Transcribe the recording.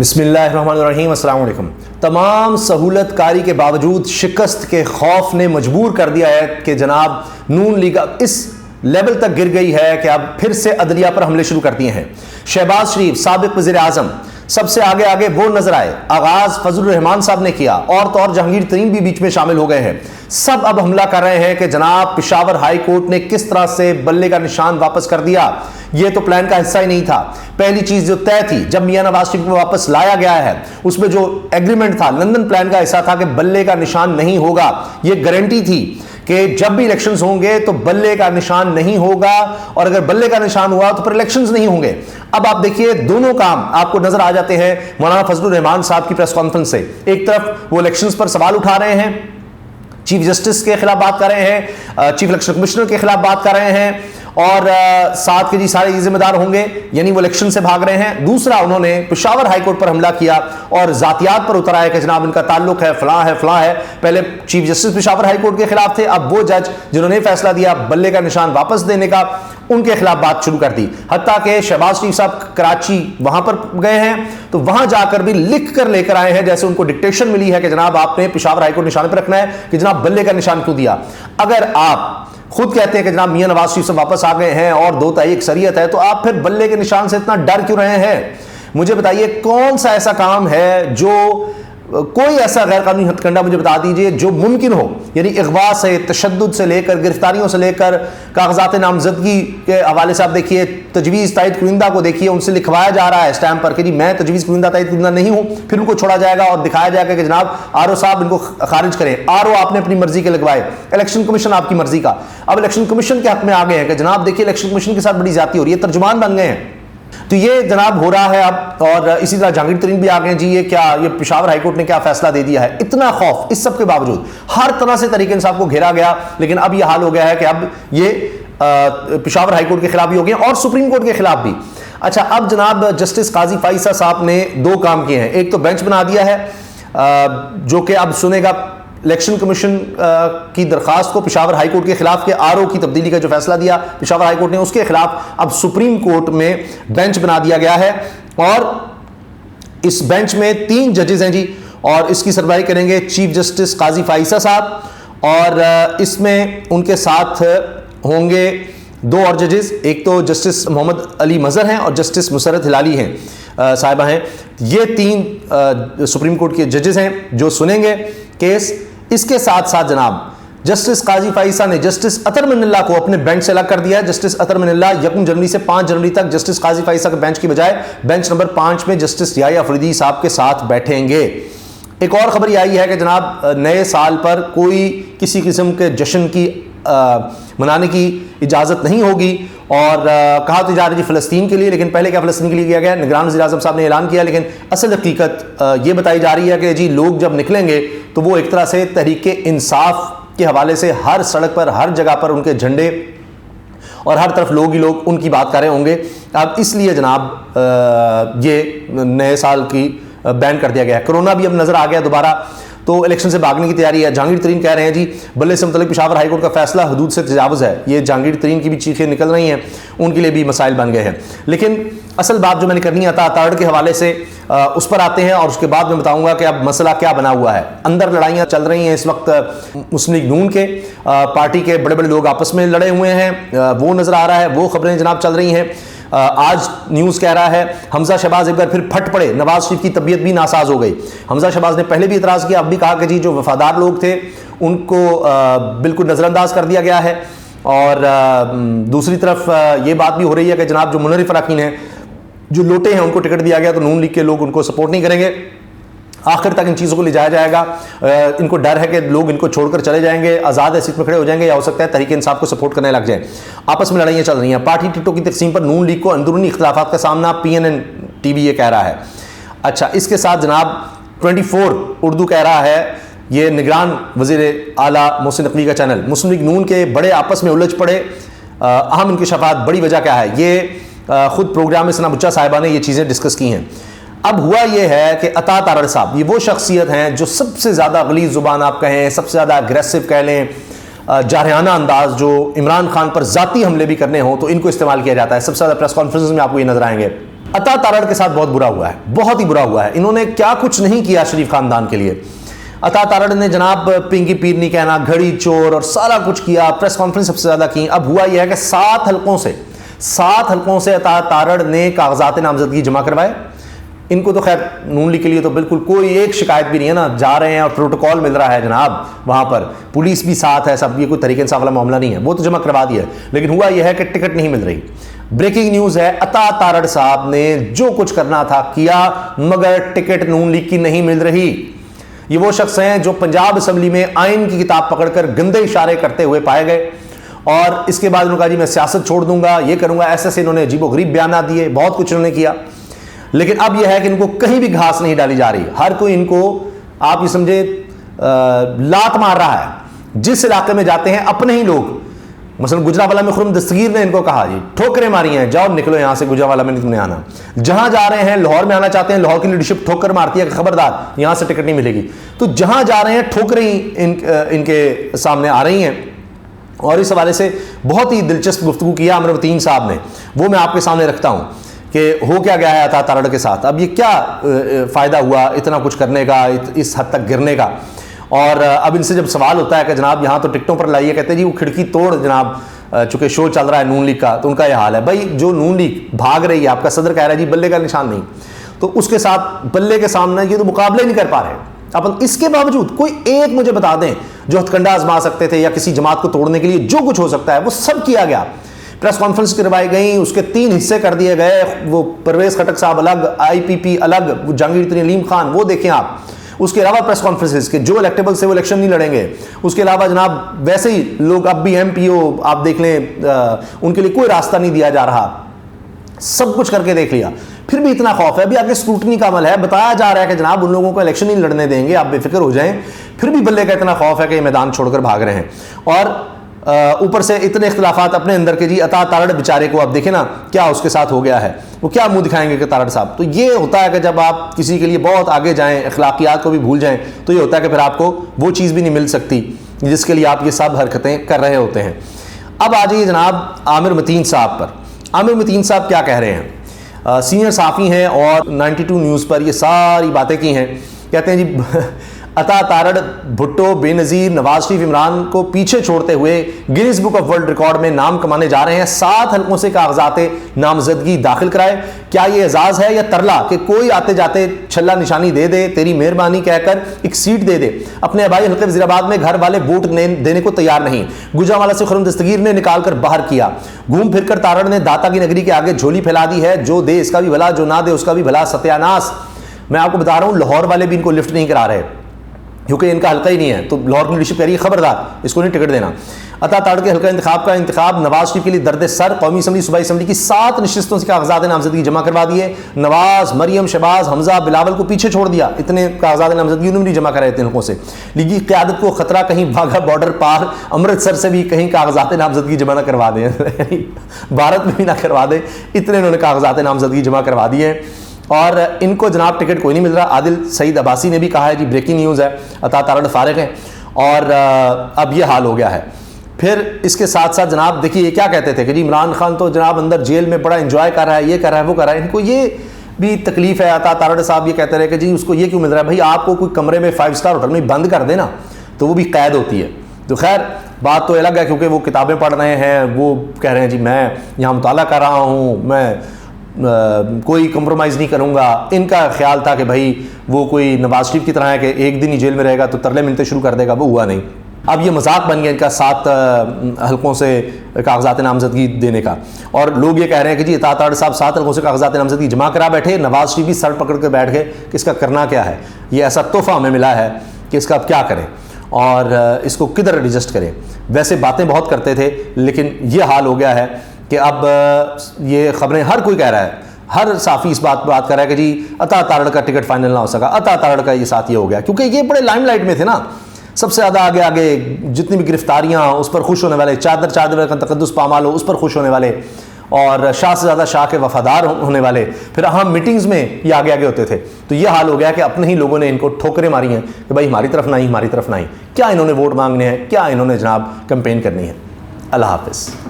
बिस्मिल्लाहिर्रहमानिर्रहीम, अस्सलाम वालेकुम। तमाम सहूलतकारी के बावजूद शिकस्त के खौफ ने मजबूर कर दिया है कि जनाब नून लीग इस लेवल तक गिर गई है कि अब फिर से अदलिया पर हमले शुरू कर दिए हैं। शहबाज शरीफ साबिक वज़ीर आज़म सबसे आगे आगे वो नजर आए। आगाज फजलुर रहमान साहब ने किया और तो और जहांगीर तरीन भी बीच में शामिल हो गए हैं। सब अब हमला कर रहे हैं कि जनाब पेशावर हाई कोर्ट ने किस तरह से बल्ले का निशान वापस कर दिया। ये तो प्लान का हिस्सा ही नहीं था। पहली चीज जो तय थी जब मियां नवाज शरीफ को वापस लाया गया है, उसमें जो एग्रीमेंट था लंदन प्लान का हिस्सा था कि बल्ले का निशान नहीं होगा। यह गारंटी थी कि जब भी इलेक्शंस होंगे तो बल्ले का निशान नहीं होगा, और अगर बल्ले का निशान हुआ तो फिर इलेक्शंस नहीं होंगे। अब आप देखिए दोनों काम आपको नजर आ जाते हैं मौलाना फजलुर रहमान साहब की प्रेस कॉन्फ्रेंस से। एक तरफ वो इलेक्शंस पर सवाल उठा रहे हैं, चीफ जस्टिस के खिलाफ बात कर रहे हैं, चीफ इलेक्शन कमिश्नर के खिलाफ बात कर रहे हैं, और साथ के जी सारे जिम्मेदार होंगे, यानी वो इलेक्शन से भाग रहे हैं। दूसरा, उन्होंने पेशावर हाईकोर्ट पर हमला किया और जातियात पर उतर आए कि जनाब इनका ताल्लुक है फलां है फलां है। पहले चीफ जस्टिस पेशावर हाईकोर्ट के खिलाफ थे, अब वो जज जिन्होंने फैसला दिया बल्ले का निशान वापस देने का, उनके खिलाफ बात शुरू कर दी। हत्ता कि शहबाज शरीफ साहब कराची वहां पर गए हैं तो वहां जाकर भी लिख कर लेकर आए हैं, जैसे उनको डिक्टेशन मिली है कि जनाब आपने पेशावर हाईकोर्ट निशान पर रखना है कि जनाब बल्ले का निशान क्यों दिया। अगर आप खुद कहते हैं कि जनाब मियां नवाज शरीफ से वापस आ गए हैं और 2 तारीख अक्सरियत है, तो आप फिर बल्ले के निशान से इतना डर क्यों रहे हैं? मुझे बताइए कौन सा ऐसा काम है जो कोई ऐसा गैर कानूनी हथकंडा मुझे बता दीजिए जो मुमकिन हो, यानी अगवा से तशद्दुद से लेकर गिरफ्तारियों से लेकर कागजात नामजदगी के हवाले से आप देखिए, तजवीज़ तायद कुरिंदा को देखिए, उनसे लिखवाया जा रहा है स्टैम्प पर कि जी मैं तजवीज़ कुरिंदा तायद कुरिंदा नहीं हूं, फिर उनको छोड़ा जाएगा और दिखाया जाएगा कि जनाब आरओ साहब इनको खारिज करें। आरओ आपने अपनी मर्जी के लगवाए, इलेक्शन कमीशन आपकी मर्जी का। अब इलेक्शन कमीशन के हक में आ गए हैं कि जनाब देखिए इलेक्शन कमीशन के साथ बड़ी ज्यादती हो रही है, तर्जुमान बन गए हैं। तो ये जनाब हो रहा है अब, और इसी तरह जहांगीर तरीन भी आ गए जी। ये क्या, ये पेशावर हाईकोर्ट ने क्या फैसला दे दिया है? इतना खौफ, इस सब के बावजूद हर तरह से तरीके इंसाफ को घेरा गया, लेकिन अब ये हाल हो गया है कि अब ये पेशावर हाईकोर्ट के खिलाफ भी हो गए और सुप्रीम कोर्ट के खिलाफ भी। अच्छा, अब जनाब जस्टिस काजी फाइसा साहब ने 2 काम किए हैं। एक तो बेंच बना दिया है जो कि अब सुनेगा इलेक्शन कमीशन की दरखास्त को पेशावर हाईकोर्ट के खिलाफ के आरओ की तब्दीली का जो फैसला दिया पेशावर हाईकोर्ट ने, उसके खिलाफ अब सुप्रीम कोर्ट में बेंच बना दिया गया है। और इस बेंच में 3 जजेस हैं जी, और इसकी सरबराही करेंगे चीफ जस्टिस काजी फाइसा साहब, और इसमें उनके साथ होंगे 2 और जजेस। एक तो जस्टिस मोहम्मद अली मजहर हैं और जस्टिस मुसरत हिलाली हैं साहिबा हैं। ये 3 सुप्रीम कोर्ट के जजेस हैं जो सुनेंगे केस। इसके साथ साथ जनाब जस्टिस काजी फाइसा ने जस्टिस अतर मनिल्ला को अपने बेंच से अलग कर दिया है। जस्टिस अतर मनिल्ला 1 जनवरी से 5 जनवरी तक जस्टिस काजी फाइसा के बेंच की बजाय बेंच नंबर 5 में जस्टिस रियाया अफरीदी साहब के साथ बैठेंगे। एक और खबर आई है कि जनाब नए साल पर कोई किसी किस्म के जश्न की मनाने की इजाज़त नहीं होगी, और कहा तो जा रही थी फ़लस्तीन के लिए, लेकिन पहले क्या फ़लस्तीन के लिए किया गया? निगरान वज़ीर आज़म साहब ने ऐलान किया, लेकिन असल हकीकत ये बताई जा रही है कि जी लोग जब निकलेंगे तो वो एक तरह से तहरीक इंसाफ के हवाले से हर सड़क पर हर जगह पर उनके झंडे और हर तरफ लोग ही लोग उनकी बात कर रहे होंगे। अब इसलिए जनाब ये नए साल की बैन कर दिया गया है। कोरोना भी अब नज़र आ गया दोबारा, तो इलेक्शन से भागने की तैयारी है। जहांगीर तरीन कह रहे हैं जी बल्ले से मुतल्लिक पेशावर हाईकोर्ट का फैसला हदूद से तजावुज़ है। ये जहांगीर तरीन की भी चीखें निकल रही हैं, उनके लिए भी मसाइल बन गए हैं। लेकिन असल बात जो मैंने करनी है अताड़ के हवाले से उस पर आते हैं, और उसके बाद मैं बताऊंगा कि अब मसला क्या बना हुआ है। अंदर लड़ाइयाँ चल रही हैं इस वक्त। मुस्लिम लीग नून के पार्टी के बड़े बड़े लोग आपस में लड़े हुए हैं, वो नज़र आ रहा है, वो खबरें जनाब चल रही हैं। आज न्यूज़ कह रहा है हमजा शहबाज एक बार फिर फट पड़े, नवाज शरीफ की तबीयत भी नासाज हो गई। हमजा शहबाज ने पहले भी इतराज़ किया, अब भी कहा कि जी जो वफादार लोग थे उनको बिल्कुल नज़रअंदाज कर दिया गया है। और दूसरी तरफ ये बात भी हो रही है कि जनाब जो मुनरिफ अरकान हैं, जो लोटे हैं, उनको टिकट दिया गया तो नून लीग के लोग उनको सपोर्ट नहीं करेंगे। आखिर तक इन चीज़ों को ले जाया जाएगा। इनको डर है कि लोग इनको छोड़कर चले जाएंगे, आज़ाद हैसियत में खड़े हो जाएंगे, या हो सकता है तहरीक इंसाफ को सपोर्ट करने लग जाए। आपस में लड़ाइयाँ चल रही हैं। पार्टी टिकटों की तकसीम पर नून लीग को अंदरूनी इख्तिलाफात का सामना, PNN TV ये कह रहा है। अच्छा, इसके साथ जनाब 24 उर्दू कह रहा है, ये निगरान वज़ीर आला मोहसिन नकवी का चैनल, मुस्लिम लीग नून के बड़े आपस में उलझ पड़े, अहम इंकशाफात, बड़ी वजह क्या है? ये खुद प्रोग्राम में सना बुच्चा साहिबा ने ये चीज़ें डिस्कस की हैं। अब हुआ यह है कि अता तारड़ साहब ये वो शख्सियत हैं जो सबसे ज़्यादा गलीज़ ज़ुबान आप कहें, सबसे ज़्यादा अग्रेसिव कह लें, जारहाना अंदाज, जो इमरान खान पर ज़ाती हमले भी करने हों तो इनको इस्तेमाल किया जाता है। सबसे ज़्यादा प्रेस कॉन्फ्रेंस में आपको ये नजर आएंगे। अता तारड़ के साथ बहुत बुरा हुआ है, बहुत ही बुरा हुआ है। इन्होंने क्या कुछ नहीं किया शरीफ खानदान के लिए। अता तारड़ ने जनाब पिंकी पीरनी कहना, घड़ी चोर और सारा कुछ किया, प्रेस कॉन्फ्रेंस सबसे ज़्यादा की। अब हुआ यह है कि 7 हलकों से अता तारड़ ने कागजात नामजदगी जमा करवाए। इनको तो खैर नून लीग के लिए तो बिल्कुल कोई एक शिकायत भी नहीं है ना, जा रहे हैं और प्रोटोकॉल मिल रहा है जनाब, वहाँ पर पुलिस भी साथ है, सब, ये कोई तरीके इंसाफ वाला मामला नहीं है, वो तो जमा करवा दिया। लेकिन हुआ यह है कि टिकट नहीं मिल रही। ब्रेकिंग न्यूज़ है, अता तारड़ साहब ने जो कुछ करना था किया, मगर टिकट नून लीग की नहीं मिल रही। ये वो शख्स हैं जो पंजाब असम्बली में आइन की किताब पकड़कर गंदे इशारे करते हुए पाए गए और इसके बाद उन्होंने कहा जी मैं सियासत छोड़ दूंगा, ये करूंगा, ऐसे इन्होंने अजीबोगरीब बयान दिए, बहुत कुछ इन्होंने किया। लेकिन अब यह है कि इनको कहीं भी घास नहीं डाली जा रही। हर कोई इनको, आप ये समझे, लात मार रहा है। जिस इलाके में जाते हैं अपने ही लोग, मसलन गुजरावाला में खुर्रम दस्तगीर ने इनको कहा जी ठोकरें मारी हैं, जाओ निकलो यहां से, गुजरावाला में नहीं तुमने आना। जहां जा रहे हैं, लाहौर में आना चाहते हैं, लाहौर की लीडरशिप ठोकर मारती है कि खबरदार यहां से टिकट नहीं मिलेगी। तो जहां जा रहे हैं ठोकरें ही इनके सामने आ रही हैं। और इस हवाले से बहुत ही दिलचस्प गुफ्तगू किया अमर मतीन साहब ने, वो मैं आपके सामने रखता हूं कि हो क्या गया है अता तारड़ के साथ। अब ये क्या फ़ायदा हुआ इतना कुछ करने का, इस हद तक गिरने का। और अब इनसे जब सवाल होता है कि जनाब यहाँ तो टिकटों पर लाइए, कहते हैं जी वो खिड़की तोड़ जनाब, चूंकि शो चल रहा है नून लीग का, तो उनका यह हाल है। भाई जो नून लीग भाग रही है, आपका सदर कह रहा है जी बल्ले का निशान नहीं, तो उसके साथ बल्ले के सामने ये तो मुकाबले नहीं कर पा रहे अपन। इसके बावजूद कोई एक मुझे बता दें जो हथकंडा आजमा सकते थे या किसी जमात को तोड़ने के लिए जो कुछ हो सकता है वो सब किया गया। प्रेस कॉन्फ्रेंस करवाई गई, उसके 3 हिस्से कर दिए गए, वो परवेज खटक साहब अलग, IPP अलग, जहांगीर अलीम खान वो देखें आप। उसके अलावा प्रेस कॉन्फ्रेंसेस के जो इलेक्टेबल से वो इलेक्शन नहीं लड़ेंगे। उसके अलावा जनाब वैसे ही लोग अब भी MPO आप देख लें, उनके लिए कोई रास्ता नहीं दिया जा रहा। सब कुछ करके देख लिया, फिर भी इतना खौफ है। अभी आगे स्क्रूटनी का अमल है, बताया जा रहा है कि जनाब उन लोगों को इलेक्शन नहीं लड़ने देंगे, आप बेफिक्र हो जाएं। फिर भी बल्ले का इतना खौफ है कि ये मैदान छोड़कर भाग रहे हैं। और ऊपर से इतने इख्तिलाफात अपने अंदर के जी। अता तारड़ बेचारे को अब देखें ना क्या उसके साथ हो गया है, वो क्या मुंह दिखाएंगे कि तारड़ साहब। तो ये होता है कि जब आप किसी के लिए बहुत आगे जाएं, अखलाकियात को भी भूल जाएं, तो ये होता है कि फिर आपको वो चीज़ भी नहीं मिल सकती जिसके लिए आप ये सब हरकतें कर रहे होते हैं। अब आ जाइए जनाब आमिर मतीन साहब पर। आमिर मतीन साहब क्या कह रहे हैं, सीनियर साफ़ी हैं और 92 न्यूज़ पर ये सारी बातें की हैं। कहते हैं जी अता तारड़ भुट्टो, बेनज़ीर, नवाज शरीफ, इमरान को पीछे छोड़ते हुए Guinness book of world record में नाम कमाने जा रहे हैं। 7 हलकों से कागजात नामजदगी दाखिल कराए। क्या ये एजाज़ है या तरला कि कोई आते जाते छल्ला निशानी दे दे, तेरी मेहरबानी कहकर एक सीट दे दे। अपने आबाई हल्के वज़ीराबाद में घर वाले वोट देने को तैयार नहीं, गुजरावाला से खुर्रम दस्तगीर ने निकाल कर बाहर किया। घूम फिर कर तारड़ ने दाता की नगरी के आगे झोली फैला दी है, जो दे इसका भी भला, जो ना दे उसका भी भला, सत्यानाश। मैं आपको बता रहा हूँ लाहौर वाले भी इनको लिफ्ट नहीं करा रहे क्योंकि इनका हल्का ही नहीं है। तो लाहौर की लीडरशिप कह रही है खबरदार इसको नहीं टिकट देना। अता तारड़ के हल्का इंतखाब नवाज शरीफ के लिए दर्द सर। कौमी असम्बली, सूबाई असम्बली की 7 नशिस्तों से कागजात नामजदगी जमा करवा दिए। नवाज, मरियम, शहबाज, हमजा, बिलावल को पीछे छोड़ दिया। इतने कागजात नामजदगी उन्होंने नहीं जमा कराए थे हल्कों से। लीगी क़यादत को खतरा, कहीं वाघा बॉर्डर पार अमृतसर से भी कहीं कागजात नामजदगी जमा ना करवा दें भारत में भी ना करवा दें, इतने इन्होंने कागजात नामजदगी जमा करवा दिए। और इनको जनाब टिकट कोई नहीं मिल रहा। आदिल सईद अब्बासी ने भी कहा है जी ब्रेकिंग न्यूज़ है, अता तारड़ फारिग हैं और अब ये हाल हो गया है। फिर इसके साथ साथ जनाब देखिए ये क्या कहते थे कि जी इमरान खान तो जनाब अंदर जेल में बड़ा एंजॉय कर रहा है, ये कर रहा है, वो कर रहा है। इनको ये भी तकलीफ है। अता तारड़ साहब ये कहते रहे कि जी उसको ये क्यों मिल रहा है। भाई आपको कोई कमरे में 5 स्टार होटल में बंद कर देना तो वो भी कैद होती है। तो खैर बात तो अलग है क्योंकि वो किताबें पढ़ रहे हैं, वो कह रहे हैं जी मैं यहाँ मुताला कर रहा हूँ, मैं कोई कंप्रोमाइज़ नहीं करूँगा। इनका ख्याल था कि भाई वो कोई नवाज शरीफ की तरह है कि एक दिन ही जेल में रहेगा तो तरले मिलते शुरू कर देगा, वो हुआ नहीं। अब ये मजाक बन गया इनका 7 हलकों से कागजात नामजदगी देने का। और लोग ये कह रहे हैं कि जी अता तारड़ साहब 7 हलकों से कागजात नामजदगी जमा करा बैठे, नवाज शरीफ भी सर पकड़ कर बैठ गए कि इसका करना क्या है, ये ऐसा तोहफा हमें मिला है कि इसका अब क्या करें और इसको किधर एडजस्ट करें। वैसे बातें बहुत करते थे लेकिन ये हाल हो गया है कि अब ये खबरें हर कोई कह रहा है, हर साफ़ी इस बात कर रहा है कि जी अता तारड़ का टिकट फाइनल ना हो सका, अता तारड़ का ये साथ ये हो गया। क्योंकि ये बड़े लाइमलाइट में थे ना, सबसे ज़्यादा आगे जितनी भी गिरफ्तारियाँ उस पर खुश होने वाले, चादर का तकद्दुस पामाल हो उस पर खुश होने वाले, और शाह से ज़्यादा शाह के वफादार होने वाले, फिर अहम मीटिंग्स में ये आगे होते थे। तो ये हाल हो गया कि अपने ही लोगों ने इनको ठोकरें मारी हैं कि भाई हमारी तरफ नहीं, हमारी तरफ नहीं। क्या इन्होंने वोट मांगने हैं, क्या इन्होंने जनाब कैंपेन करनी है। अल्लाह हाफ़िज़।